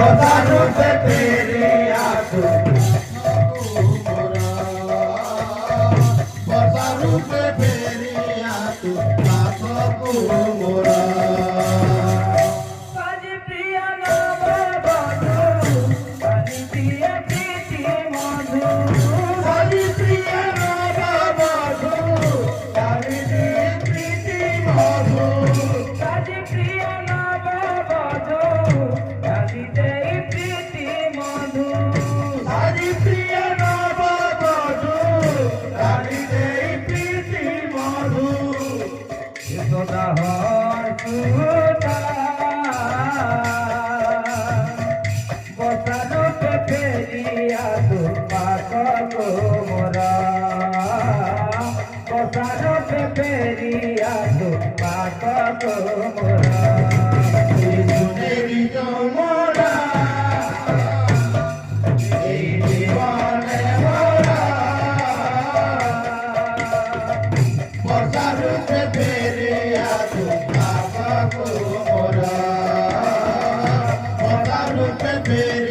বসারূপে ফিরে আসো বসারূপে ফিরে আসো পাঠক মোরা কাজী প্রিয় নব বধূ কাজী প্রিয় প্রীতি মধু কাজী প্রিয় নব বধূ কাজী প্রীতি মধু কাজী প্রিয় নব বধূ কাজী দেই প্রীতি মধু কাজী প্রিয় নব বধূ কাজী দেই প্রীতি মধু যশোদা হয় সুতা বসারূপে ফেরিয়া পাঠক মোরা বসারূপে ফেরিয়া পাঠক মোরা শুনেরি মোরা এই জীবনে মোরা বসারূপে ফিরে আসো পাঠক মোরা বসারূপে ফিরে